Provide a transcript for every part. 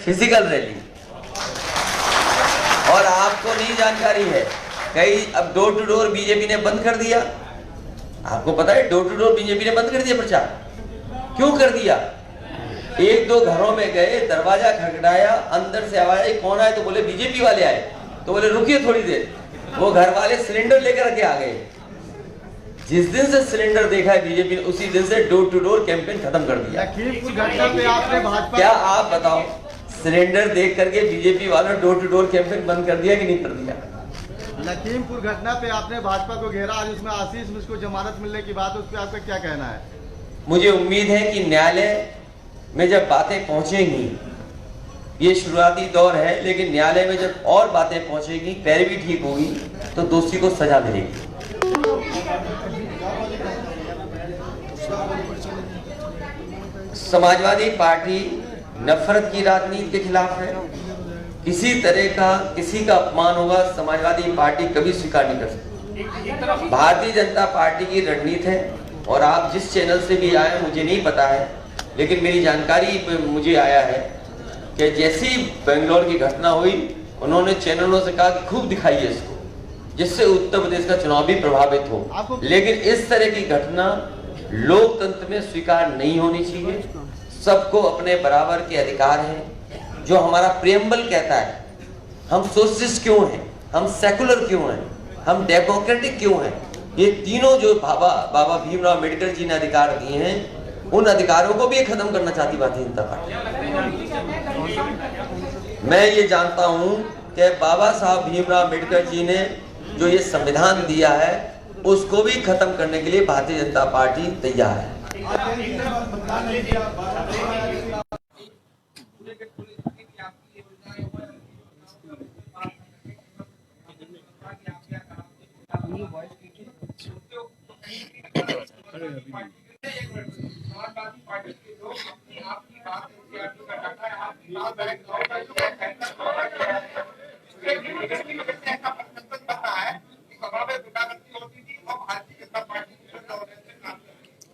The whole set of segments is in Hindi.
Physical rally. और आपको नहीं जानकारी है, कई अब डोर टू डोर बीजेपी ने बंद कर दिया। आपको पता है डोर टू डोर बीजेपी ने बंद कर दिया प्रचार। क्यों कर दिया? एक दो घरों में गए, दरवाजा खटखटाया, अंदर से आवाज आई कौन आए, तो बोले बीजेपी वाले आए। तो बोले रुकिए थोड़ी देर, वो घर वाले सिलेंडर लेकर के आ गए। जिस दिन से सिलेंडर देखा है बीजेपी ने, उसी दिन से डोर टू डोर कैंपेन खत्म कर दिया। लखीमपुर घटना पे आपने भाजपा, क्या आप बताओ, सिलेंडर देख करके बीजेपी वालों डोर टू डोर कैंपेन बंद कर दिया कि नहीं कर दिया? लखीमपुर घटना पे आपने भाजपा को घेरा, आज उसमें आशीष मिश्र को जमानत मिलने की बात है, उस पर आपका क्या कहना है? मुझे उम्मीद है कि न्यायालय में जब बातें पहुंचेंगी, ये शुरुआती दौर है, लेकिन न्यायालय में जब और बातें पहुंचेगी, पैरवी ठीक होगी, तो दोषी को सजा मिलेगी। समाजवादी पार्टी नफरत की राजनीति के खिलाफ है। किसी तरह का किसी का अपमान होगा, समाजवादी पार्टी कभी स्वीकार नहीं कर सकती। भारतीय जनता पार्टी की रणनीति है, और आप जिस चैनल से भी आए मुझे नहीं पता है, लेकिन मेरी जानकारी मुझे आया है कि जैसी बेंगलोर की घटना हुई, उन्होंने चैनलों से कहा कि खूब दिखाइए इसको, जिससे उत्तर प्रदेश का चुनाव भी प्रभावित हो। लेकिन इस तरह की घटना लोकतंत्र में स्वीकार नहीं होनी चाहिए। सबको अपने बराबर के अधिकार हैं, जो हमारा प्रियम्बल कहता है। हम सोशलिस्ट क्यों हैं, हम सेकुलर क्यों हैं, हम डेमोक्रेटिक क्यों हैं, ये तीनों जो बाबा भीमराव अम्बेडकर जी ने अधिकार दिए हैं, उन अधिकारों को भी खत्म करना चाहती भारतीय जनता पार्टी। मैं ये जानता हूं कि बाबा साहब भीमराव अम्बेडकर जी ने जो ये संविधान दिया है, उसको भी खत्म करने के लिए भारतीय जनता पार्टी तैयार है।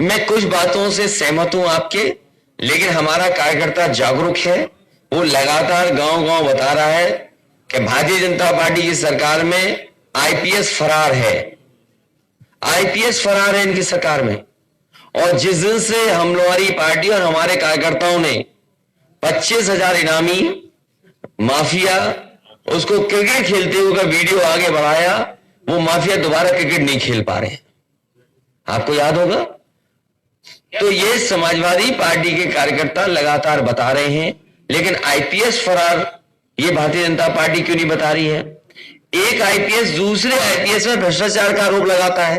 मैं कुछ बातों से सहमत हूं आपके, लेकिन हमारा कार्यकर्ता जागरूक है। वो लगातार गांव-गांव बता रहा है कि भारतीय जनता पार्टी की सरकार में आईपीएस फरार है, आईपीएस फरार है इनकी सरकार में। और जिस दिन से हमारी पार्टी और हमारे कार्यकर्ताओं ने 25,000 इनामी माफिया उसको क्रिकेट खेलते हुए का वीडियो आगे बढ़ाया, वो माफिया दोबारा क्रिकेट नहीं खेल पा रहे। आपको याद होगा। तो ये समाजवादी पार्टी के कार्यकर्ता लगातार बता रहे हैं, लेकिन आईपीएस फरार ये भारतीय जनता पार्टी क्यों नहीं बता रही है? एक आईपीएस दूसरे आईपीएस में भ्रष्टाचार का आरोप लगाता है।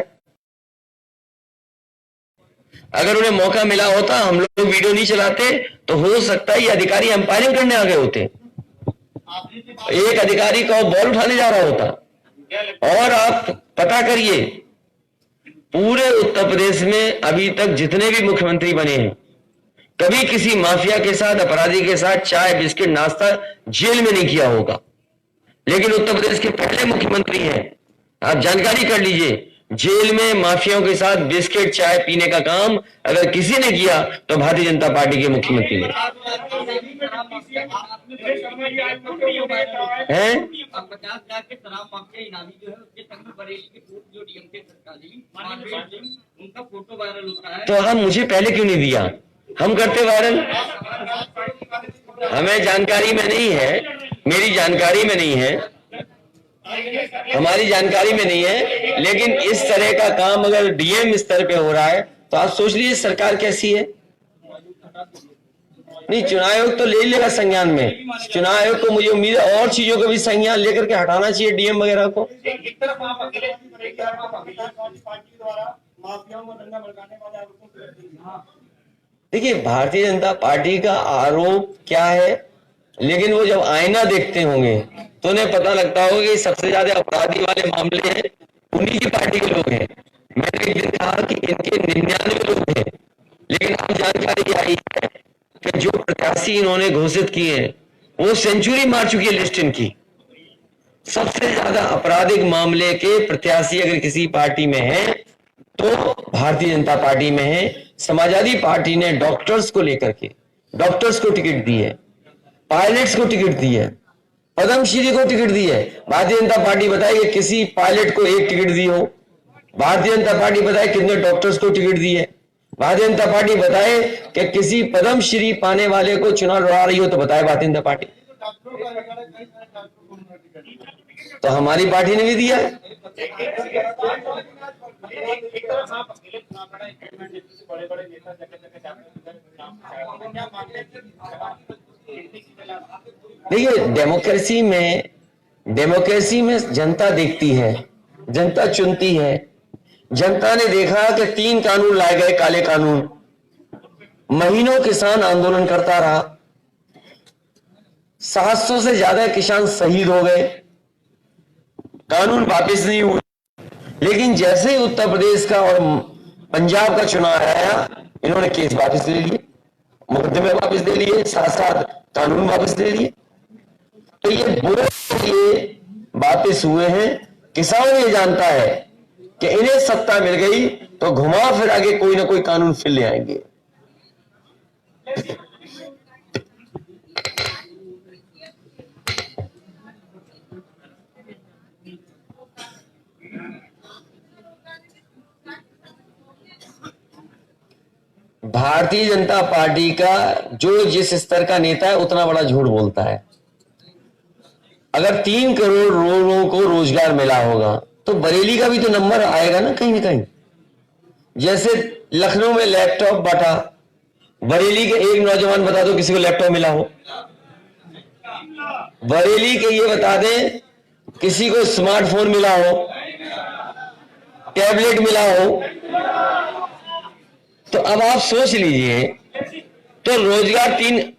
अगर उन्हें मौका मिला होता, हम लोग वीडियो नहीं चलाते, तो हो सकता है ये अधिकारी अंपायरिंग करने आ गए होते। एक अधिकारी का बॉल उठाने जा रहा होता। और आप पता करिए, पूरे उत्तर प्रदेश में अभी तक जितने भी मुख्यमंत्री बने हैं, कभी किसी माफिया के साथ, अपराधी के साथ चाय बिस्किट नाश्ता जेल में नहीं किया होगा। लेकिन उत्तर प्रदेश के पहले मुख्यमंत्री हैं, आप जानकारी कर लीजिए, जेल में माफियाओं के साथ बिस्किट चाय पीने का काम अगर किसी ने किया तो भारतीय जनता पार्टी के मुख्यमंत्री ने। हैं? तो हम मुझे पहले क्यों नहीं दिया? हम करते वायरल। हमें जानकारी में नहीं है, मेरी जानकारी में नहीं है, हमारी जानकारी में नहीं है। लेकिन इस तरह का काम अगर डीएम स्तर पे हो रहा है, तो आप सोच लीजिए सरकार कैसी है। नहीं, चुनाव आयोग तो ले लेगा संज्ञान में। चुनाव आयोग को मुझे उम्मीद है और चीजों को भी संज्ञान लेकर के हटाना चाहिए डीएम वगैरह को। देखिए, भारतीय जनता पार्टी का आरोप क्या है, लेकिन वो जब आईना देखते होंगे तो उन्हें पता लगता होगा कि सबसे ज्यादा अपराधी वाले मामले हैं उन्हीं की पार्टी के लोग हैं। मैंने एक दिन कहा कि इनके 99 लोग हैं, लेकिन अब जानकारी आई है कि जो प्रत्याशी इन्होंने घोषित किए हैं वो सेंचुरी मार चुकी है लिस्ट इनकी। सबसे ज्यादा आपराधिक मामले के प्रत्याशी अगर किसी पार्टी में है तो भारतीय जनता पार्टी में है। समाजवादी पार्टी ने डॉक्टर्स को लेकर के, डॉक्टर्स को टिकट दी है, पायलट्स को टिकट दी है, पद्मश्री को टिकट दी है। भारतीय जनता पार्टी बताए कि किसी पायलट को एक टिकट दी हो। भारतीय जनता पार्टी बताए कितने डॉक्टर्स को टिकट दी है। भारतीय जनता पार्टी बताए कि किसी पद्मश्री पाने वाले को चुनाव लड़ा रही हो तो बताए भारतीय जनता पार्टी। तो हमारी पार्टी ने भी दिया है। देखिए, डेमोक्रेसी में जनता देखती है, जनता चुनती है। जनता ने देखा कि 3 कानून लाए गए, काले कानून, महीनों किसान आंदोलन करता रहा, 700 से ज्यादा किसान शहीद हो गए, कानून वापस नहीं हुए। लेकिन जैसे ही उत्तर प्रदेश का और पंजाब का चुनाव आया, इन्होंने केस वापस ले लिए, मुकदमे वापस ले लिए, साथ साथ कानून वापस ले लिए। तो ये वापस हुए हैं। किसान ये जानता है कि इन्हें सत्ता मिल गई तो घुमा फिरा के कोई ना कोई कानून फिर ले आएंगे। भारतीय जनता पार्टी का जो जिस स्तर का नेता है उतना बड़ा झूठ बोलता है। अगर 3 करोड़ लोगों को रोजगार मिला होगा तो बरेली का भी तो नंबर आएगा ना कहीं। जैसे लखनऊ में लैपटॉप बांटा, बरेली के एक नौजवान बता दो किसी को लैपटॉप मिला हो। बरेली के ये बता दें किसी को स्मार्टफोन मिला हो, टैबलेट मिला हो। तो अब आप सोच लीजिए, तो रोजगार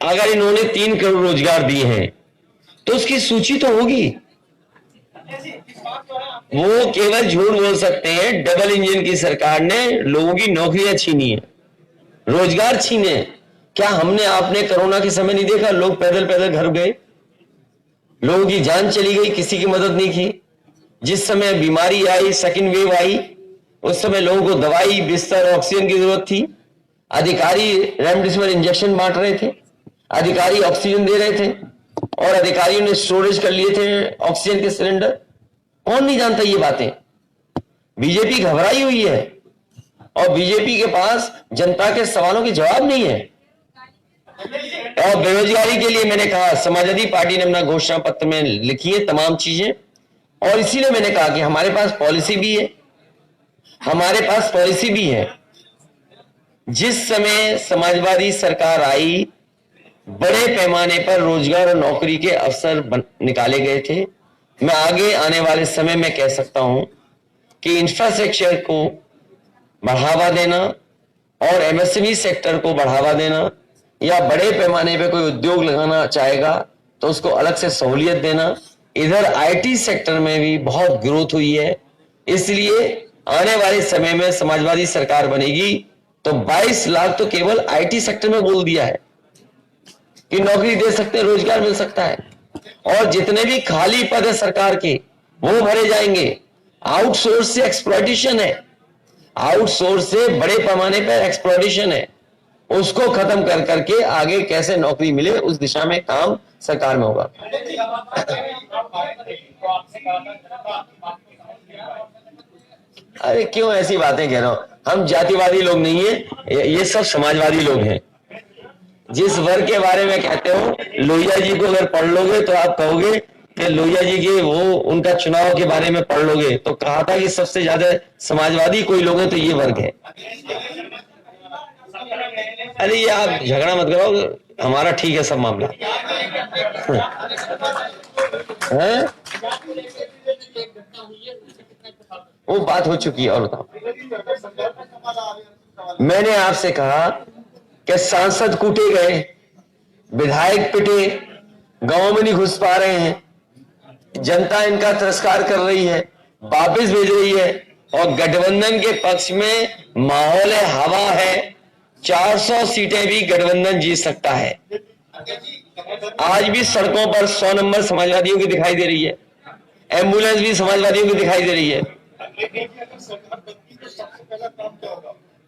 अगर इन्होंने 3 करोड़ रोजगार दिए हैं तो उसकी सूची तो होगी। वो केवल झूठ बोल सकते हैं डबल इंजन की सरकार ने लोगों की नौकरियां छीनी है, रोजगार छीने। क्या हमने आपने कोरोना के समय नहीं देखा, लोग पैदल पैदल घर गए, लोगों की जान चली गई, किसी की मदद नहीं की। जिस समय बीमारी आई, सेकंड वेव आई, उस समय लोगों को दवाई, बिस्तर, ऑक्सीजन की जरूरत थी। अधिकारी रेमडेसिविर इंजेक्शन बांट रहे थे, अधिकारी ऑक्सीजन दे रहे थे और अधिकारियों ने स्टोरेज कर लिए थे ऑक्सीजन के सिलेंडर। कौन नहीं जानता ये बातें? बीजेपी घबराई हुई है और बीजेपी के पास जनता के सवालों के जवाब नहीं है। और बेरोजगारी के लिए मैंने कहा, समाजवादी पार्टी ने अपना घोषणा पत्र में लिखी है तमाम चीजें, और इसीलिए मैंने कहा कि हमारे पास पॉलिसी भी है, हमारे पास पॉलिसी भी है। जिस समय समाजवादी सरकार आई, बड़े पैमाने पर रोजगार और नौकरी के अवसर निकाले गए थे। मैं आगे आने वाले समय में कह सकता हूं कि इंफ्रास्ट्रक्चर को बढ़ावा देना और एमएसएमई सेक्टर को बढ़ावा देना, या बड़े पैमाने पे कोई उद्योग लगाना चाहेगा तो उसको अलग से सहूलियत देना। इधर आईटी सेक्टर में भी बहुत ग्रोथ हुई है, इसलिए आने वाले समय में समाजवादी सरकार बनेगी तो 22 लाख तो केवल आईटी सेक्टर में बोल दिया है कि नौकरी दे सकते हैं, रोजगार मिल सकता है। और जितने भी खाली पद है सरकार के वो भरे जाएंगे। आउटसोर्स से एक्सप्लॉयटेशन है, आउटसोर्स से बड़े पैमाने पर एक्सप्लॉयटेशन है, उसको खत्म कर करके आगे कैसे नौकरी मिले उस दिशा में काम सरकार में होगा। अरे क्यों ऐसी बातें कह रहा हूं? हम जातिवादी लोग नहीं है, ये सब समाजवादी लोग हैं। जिस वर्ग के बारे में कहते हो, लोहिया जी को अगर पढ़ लोगे तो आप कहोगे कि लोहिया जी के वो उनका चुनाव के बारे में पढ़ लोगे तो कहा था कि सबसे ज्यादा समाजवादी कोई लोग हैं तो ये वर्ग है। अरे ये आप झगड़ा मत करो, हमारा ठीक है सब मामला है? वो बात हो चुकी है। और बताओ, मैंने आपसे कहा कि सांसद कूटे गए, विधायक पिटे, गांव में नहीं घुस पा रहे हैं, जनता इनका तिरस्कार कर रही है, वापस भेज रही है, और गठबंधन के पक्ष में माहौल है, हवा है। 400 सीटें भी गठबंधन जीत सकता है। आज भी सड़कों पर 100 नंबर समाजवादियों की दिखाई दे रही है, एम्बुलेंस भी समाजवादियों की दिखाई दे रही है।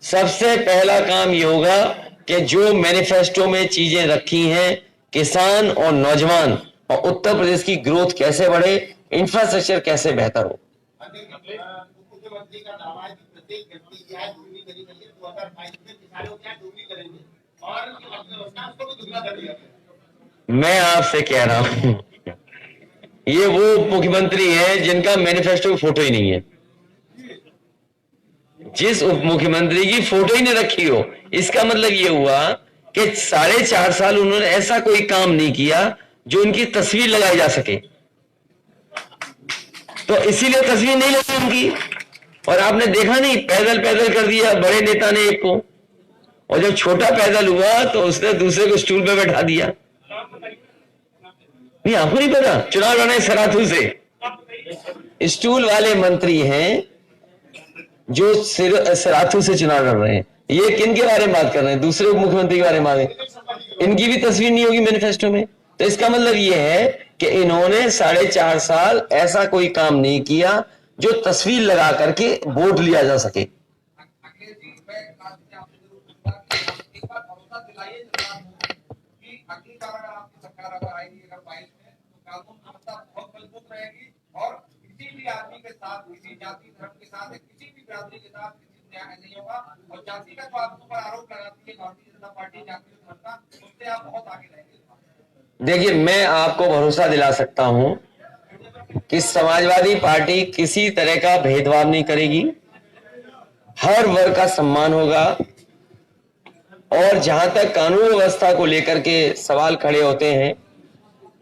सबसे पहला काम ये होगा कि जो मैनिफेस्टो में चीजें रखी हैं किसान और नौजवान और उत्तर प्रदेश की ग्रोथ कैसे बढ़े, इंफ्रास्ट्रक्चर कैसे बेहतर हो। मुख्यमंत्री का दावा है कि प्रत्येक व्यक्ति की आय दुगनी करी गई है। 2022 में किसानों की आय दुगनी करेंगे और अर्थव्यवस्था उसको भी दुगना कर दिया। मैं आपसे कह रहा हूं, ये वो मुख्यमंत्री है जिनका मैनिफेस्टो की फोटो ही नहीं है। जिस उप मुख्यमंत्री की फोटो ही नहीं रखी हो, इसका मतलब ये हुआ कि 4.5 साल उन्होंने ऐसा कोई काम नहीं किया जो उनकी तस्वीर लगाई जा सके। तो इसीलिए तस्वीर नहीं लगी उनकी। और आपने देखा नहीं, पैदल पैदल कर दिया बड़े नेता ने एक को, और जब छोटा पैदल हुआ तो उसने दूसरे को स्टूल पे बैठा दिया। नहीं, आपको नहीं पता, चुनाव लड़े सराथू से। स्टूल वाले मंत्री हैं जो सराथू से चुनाव लड़ रहे हैं। ये किन के बारे में बात कर रहे हैं? दूसरे उप मुख्यमंत्री के बारे में बात है। इनकी भी तस्वीर नहीं होगी मैनिफेस्टो में। तो इसका मतलब ये है कि इन्होंने 4.5 साल ऐसा कोई काम नहीं किया जो तस्वीर लगा करके वोट लिया जा सके। और किसी भी आदमी के साथ, किसी जाति धर्म के साथ, किसी भी बिरादरी के साथ न्याय नहीं होगा। और जाति का जो आपके ऊपर आरोप लगाती है भारतीय जनता पार्टी जाति धर्म का, उससे आप बहुत आगे रहेंगे। देखिए, मैं आपको भरोसा दिला सकता हूं कि समाजवादी पार्टी किसी तरह का भेदभाव नहीं करेगी। हर वर्ग का सम्मान होगा। और जहां तक कानून व्यवस्था को लेकर के सवाल खड़े होते हैं,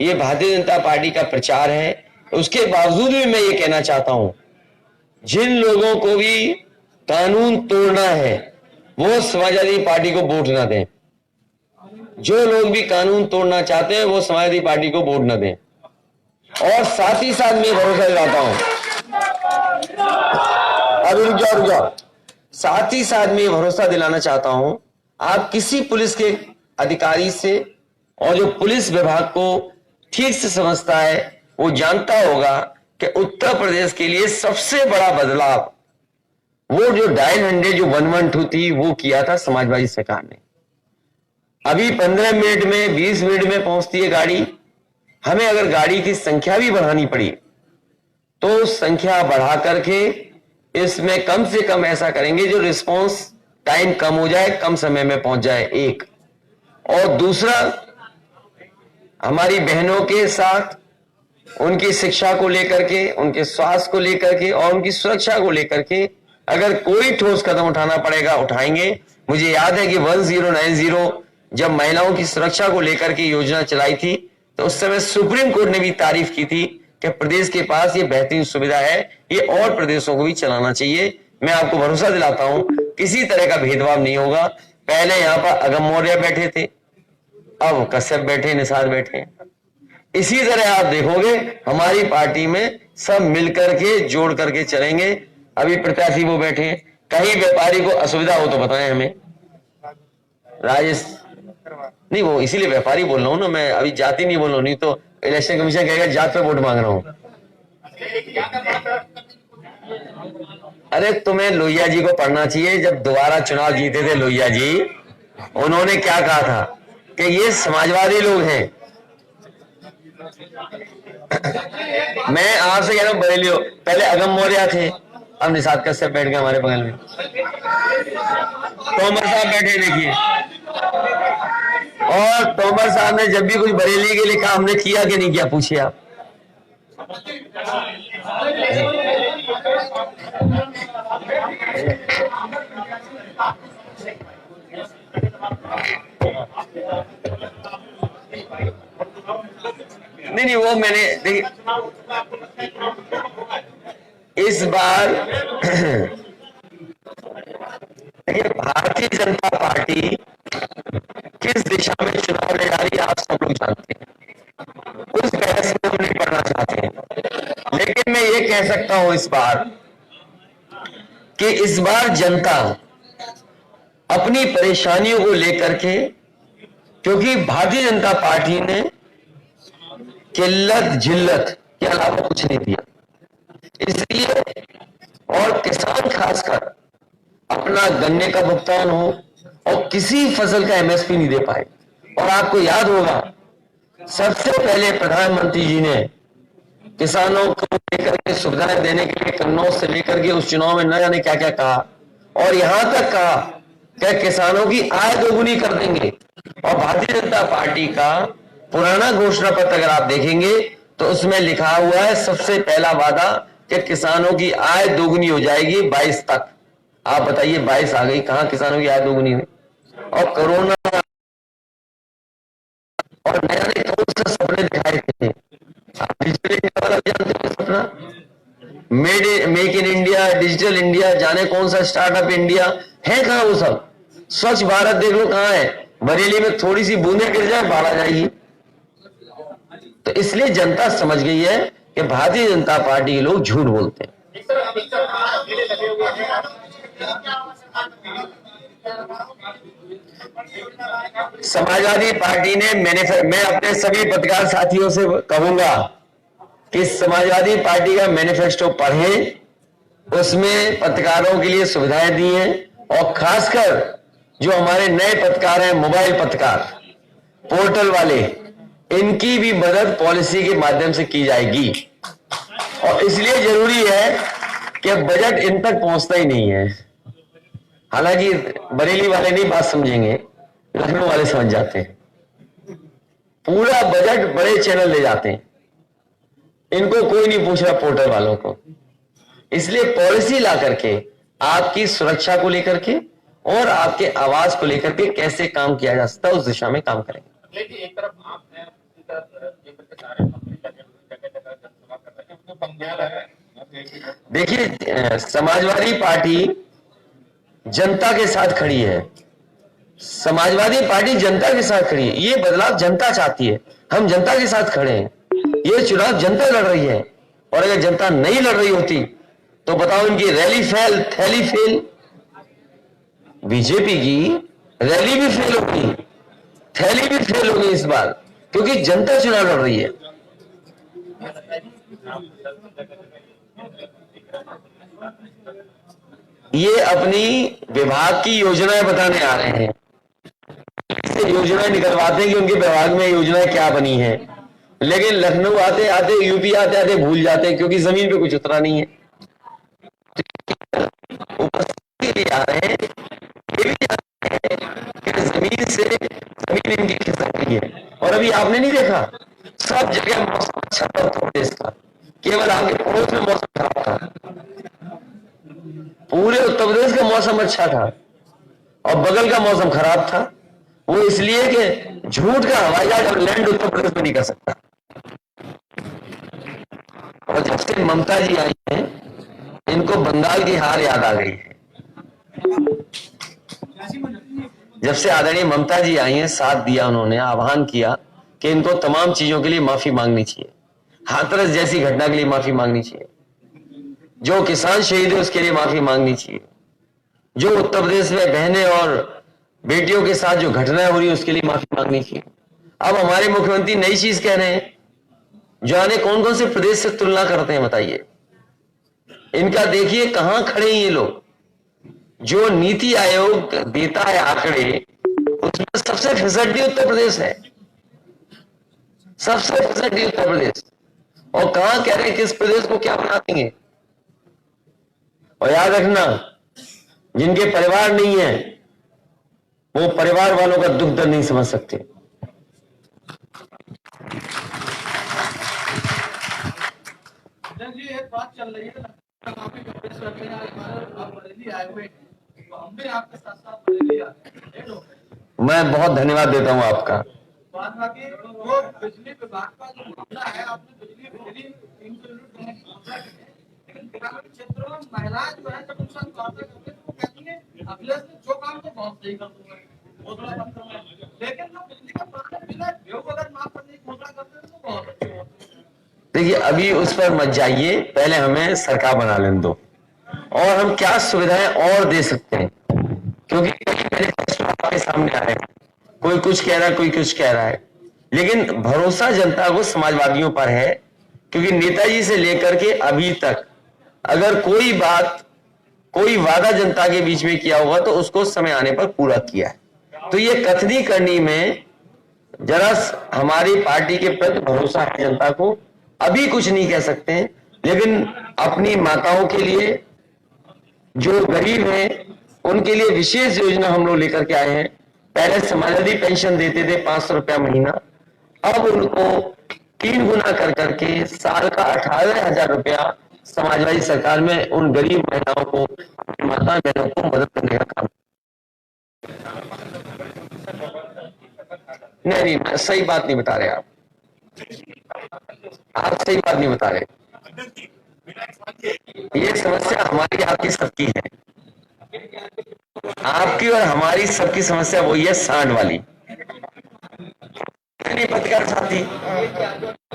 ये भारतीय जनता पार्टी का प्रचार है। उसके बावजूद भी मैं ये कहना चाहता हूं, जिन लोगों को भी कानून तोड़ना है वो समाजवादी पार्टी को वोट ना दें। जो लोग भी कानून तोड़ना चाहते हैं वो समाजवादी पार्टी को वोट ना दें। और साथ ही साथ मैं भरोसा दिलाता हूं, अभी रुक जाओ, साथ ही साथ मैं भरोसा दिलाना चाहता हूं, आप किसी पुलिस के अधिकारी से, और जो पुलिस विभाग को ठीक से समझता है वो जानता होगा कि उत्तर प्रदेश के लिए सबसे बड़ा बदलाव वो जो डायल 100 जो 112 थी वो किया था समाजवादी सरकार ने। अभी 15 मिनट में 20 मिनट में पहुंचती है गाड़ी। हमें अगर गाड़ी की संख्या भी बढ़ानी पड़ी तो संख्या बढ़ा करके इसमें कम से कम ऐसा करेंगे जो रिस्पांस टाइम कम हो जाए, कम समय में पहुंच जाए। एक और दूसरा, हमारी बहनों के साथ उनकी शिक्षा को लेकर के, उनके स्वास्थ्य को लेकर के और उनकी सुरक्षा को लेकर के अगर कोई ठोस कदम उठाना पड़ेगा उठाएंगे। मुझे याद है कि 1090 जब महिलाओं की सुरक्षा को लेकर के योजना चलाई थी तो उस समय सुप्रीम कोर्ट ने भी तारीफ की थी कि प्रदेश के पास ये बेहतरीन सुविधा है, ये और प्रदेशों को भी चलाना चाहिए। मैं आपको भरोसा दिलाता हूं किसी तरह का भेदभाव नहीं होगा। पहले यहां पर अगम मौर्य बैठे थे, अब कश्यप बैठे, निषाद बैठे। इसी तरह आप देखोगे हमारी पार्टी में सब मिलकर के जोड़ करके चलेंगे। अभी प्रत्याशी वो बैठे हैं, कहीं व्यापारी को असुविधा हो तो बताएं हमें। राजेश नहीं, वो इसीलिए व्यापारी बोल रहा हूं ना, मैं अभी जाति नहीं बोल रहा हूं, नहीं तो इलेक्शन कमीशन कहेगा जात पे वोट मांग रहा हूं। अरे तुम्हें लोहिया जी को पढ़ना चाहिए। जब दोबारा चुनाव जीते थे लोहिया जी, उन्होंने क्या कहा था कि ये समाजवादी लोग हैं। मैं आपसे कह रहा हूं बरेलियो, पहले अगम मौर्य थे, अब निषाद कश्यप बैठ गए हमारे बगल में, तोमर साहब बैठे देखिए। और तोमर साहब ने जब भी कुछ बरेली के लिए कहा, हमने किया कि नहीं किया, पूछिए आप। नहीं, वो मैंने देखिए इस बार देखिए भारतीय जनता पार्टी किस दिशा में चुनाव ले जा रही है आप सब लोग जानते हैं। उस बहस में हम नहीं पढ़ना चाहते हैं, लेकिन मैं ये कह सकता हूं इस बार कि इस बार जनता अपनी परेशानियों को लेकर के, क्योंकि भारतीय जनता पार्टी ने किल्लत जिल्लत के अलावा कुछ नहीं दिया, इसलिए और किसान खासकर अपना गन्ने का भुगतान हो और किसी फसल का एमएसपी नहीं दे पाए। और आपको याद होगा सबसे पहले प्रधानमंत्री जी ने किसानों को लेकर के सुविधाएं देने के लिए कन्नौज से लेकर के उस चुनाव में न जाने क्या क्या कहा, और यहां तक कहा कि किसानों की आय दोगुनी कर देंगे। और भारतीय जनता पार्टी का पुराना घोषणा पत्र अगर आप देखेंगे तो उसमें लिखा हुआ है सबसे पहला वादा कि किसानों की आय दोगुनी हो जाएगी 22 तक। आप बताइए 22 आ गई, कहां किसानों की आय दोगुनी हुई? और कोरोना और नए कौन से सपने दिखाए थे? आप डिजिटल इंडिया वाला जानते हो सपना? Make in India, digital India, जाने कौन सा स्टार्टअप इंडिया है, कहां वो सब? स्वच्छ भारत देख लो कहां है? बरेली में थोड़ी सी बूंदे गिर जाए बाढ़ आ जाएगी। तो इसलिए जनता समझ गई है कि भारतीय जनता पार्टी के लोग झूठ बोलते हैं। समाजवादी पार्टी ने मैं अपने सभी पत्रकार साथियों से कहूंगा कि समाजवादी पार्टी का मैनिफेस्टो पढ़ें, उसमें पत्रकारों के लिए सुविधाएं दी हैं, और खासकर जो हमारे नए पत्रकार हैं, मोबाइल पत्रकार, पोर्टल वाले, इनकी भी मदद पॉलिसी के माध्यम से की जाएगी। और इसलिए जरूरी है कि बजट इन तक पहुंचता ही नहीं है। हालांकि बरेली वाले नहीं बात समझेंगे, लखनऊ वाले समझ जाते हैं। पूरा बजट बड़े चैनल ले जाते हैं, इनको कोई नहीं पूछ रहा, पोर्टल वालों को। इसलिए पॉलिसी ला करके आपकी सुरक्षा को लेकर के और आपके आवाज को लेकर के कैसे काम किया जा सकता है, उस दिशा में काम करेंगे। लेकिन एक तरफ आप हैं, दूसरी तरफ सारे मंत्री जगह जनसभा कर रहे हैं, उनको बंगाल है। देखिए, समाजवादी पार्टी जनता के साथ खड़ी है। समाजवादी पार्टी जनता के साथ खड़ी है। ये बदलाव जनता चाहती है, हम जनता के साथ खड़े हैं। ये चुनाव जनता लड़ रही है, और अगर जनता नहीं लड़ रही होती तो बताओ, इनकी रैली फेल, थैली फेल। बीजेपी की रैली भी फेल होगी, थैली भी फेल होगी इस बार, क्योंकि जनता चुनाव लड़ रही है। ये अपनी विभाग की योजनाएं बताने आ रहे हैं, योजनाएं निकलवाते हैं कि उनके विभाग में योजनाएं क्या बनी है, लेकिन लखनऊ आते आते, यूपी आते आते भूल जाते हैं, क्योंकि जमीन पे कुछ उतरा नहीं है। उपस्थिति लिए आ रहे हैं, ये भी जानते हैं कि जमीन इनकी खिसक रही है। और अभी आपने नहीं देखा, सब जगह मौसम अच्छा था उत्तर प्रदेश का, केवल आपके पड़ोस में मौसम खराब था। पूरे उत्तर प्रदेश का मौसम अच्छा था और बगल का मौसम खराब था। वो इसलिए कि झूठ का हवाई जहाज और लैंड उत्तर प्रदेश में नहीं कर सकता। और जब से ममता जी आई हैं, इनको बंगाल की हार याद आ गई है। जब से आदरणीय ममता जी आई हैं, साथ दिया उन्होंने, आह्वान किया कि इनको तमाम चीजों के लिए माफी मांगनी चाहिए। हाथरस जैसी घटना के लिए माफी मांगनी चाहिए, जो किसान शहीद है उसके लिए माफी मांगनी चाहिए, जो उत्तर प्रदेश में बहनें और बेटियों के साथ जो घटनाएं हो रही है उसके लिए माफी मांगनी चाहिए। अब हमारे मुख्यमंत्री नई चीज कह रहे हैं, जाने कौन कौन से प्रदेश से तुलना करते हैं, बताइए। इनका देखिए कहां खड़े हैं ये लोग। जो नीति आयोग देता है आंकड़े, उसमें सबसे फिसड्डी उत्तर प्रदेश है, सबसे फिसड्डी उत्तर प्रदेश। और कहां कह रहे हैं किस प्रदेश को क्या बना देंगे। और याद रखना, जिनके परिवार नहीं है वो परिवार वालों का दुख दर्द नहीं समझ सकते। जी एक बात चल रही है, काफी कवरेज करते हैं, आप बरेली आए हुए, तो हम भी आपके साथ साथ बरेली आए हैं। मैं बहुत धन्यवाद देता हूं आपका। बात बाकी वो बिजली विभाग का जो मामला है, आपने बिजली 300 यूनिट देने की घोषणा की है, लेकिन ग्रामीण क्षेत्रों में महिलाएं जो है जब उनसे वार्ता करते हैं तो वो कहती है अखिलेश ने जो काम तो बहुत सही कर दूंगा, वो थोड़ा कम करना है, लेकिन जो बिजली का पुराने बिल है वो अगर माफ करने की घोषणा करते हैं तो बहुत अच्छी बात है। देखिए, अभी उस पर मत जाइए, पहले हमें सरकार बना लेने दो, और हम क्या सुविधाएं और दे सकते हैं, क्योंकि आपके सामने आ रहे हैं, कोई कुछ कह रहा है, कोई कुछ कह रहा है, लेकिन भरोसा जनता को समाजवादियों पर है, क्योंकि नेताजी से लेकर के अभी तक अगर कोई वादा जनता के बीच में किया होगा तो उसको समय आने पर पूरा किया है। तो ये कथनी करनी में जरा हमारी पार्टी के प्रति भरोसा है जनता को। अभी कुछ नहीं कह सकते हैं, लेकिन अपनी माताओं के लिए, जो गरीब हैं उनके लिए विशेष योजना हम लोग लेकर के आए हैं। पहले समाजवादी पेंशन देते थे 500 रुपया महीना, अब उनको 3 गुना कर करके साल का 18,000 रुपया समाजवादी सरकार में उन गरीब महिलाओं को, माता बहनों को मदद करने का काम। नहीं, सही बात नहीं बता रहे आप सही बात नहीं बता रहे। ये समस्या हमारी आपकी सबकी है, आपकी और हमारी सबकी समस्या वही है, सांड वाली। पत्रकार साथी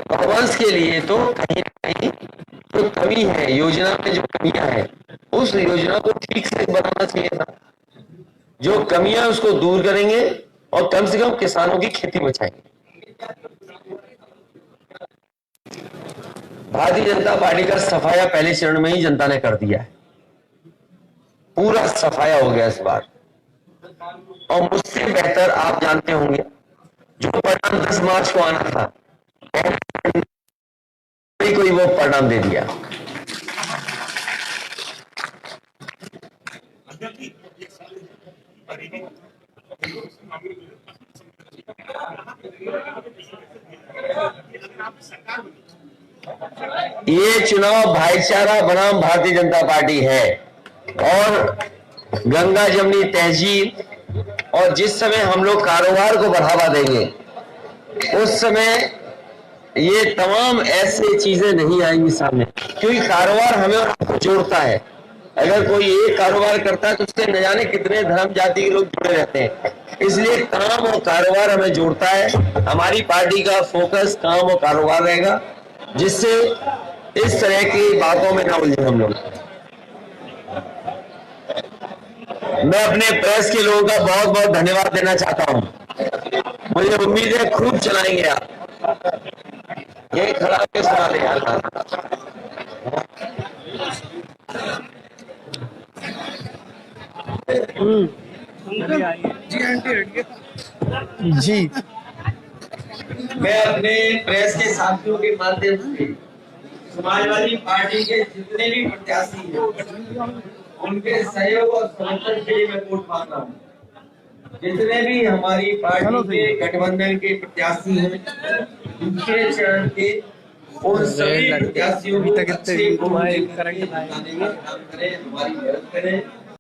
गवर्नेंस के लिए तो कहीं ना कहीं जो कमी है, योजना में जो कमियां हैं, उस योजना को ठीक से बनाना चाहिए था। जो कमियां उसको दूर करेंगे और कम से कम किसानों की खेती बचाएंगे। भारतीय जनता पार्टी का सफाया पहले चरण में ही जनता ने कर दिया है, पूरा सफाया हो गया इस बार। और मुझसे बेहतर आप जानते होंगे, जो परिणाम 10 मार्च को आना था, कोई वो परिणाम दे दिया। ये चुनाव भाईचारा बनाम भारतीय जनता पार्टी है, और गंगा जमनी तहजीब, और जिस समय हम लोग कारोबार को बढ़ावा देंगे उस समय ये तमाम ऐसी चीजें नहीं आएंगी सामने, क्योंकि कारोबार हमें और आपको जोड़ता है। अगर कोई एक कारोबार करता है तो उससे न जाने कितने धर्म जाति के लोग जुड़े रहते हैं, इसलिए काम और कारोबार हमें जोड़ता है। हमारी पार्टी का फोकस काम और कारोबार रहेगा, जिससे इस तरह की बातों में ना उलझे हम लोग। मैं अपने प्रेस के लोगों का बहुत बहुत धन्यवाद देना चाहता हूं। मुझे उम्मीद है खूब चलाएंगे आप। यही खड़ा के सुना दे यार। जी, मैं अपने प्रेस के साथियों के माध्यम से समाजवादी पार्टी के जितने भी प्रत्याशी हैं, उनके सहयोग और समर्थन के लिए मैं वोट मांग रहा हूँ। जितने भी हमारी पार्टी के गठबंधन के प्रत्याशी हैं, दूसरे चरण के, उन सभी प्रत्याशियों को अच्छे को हमारी मदद करें।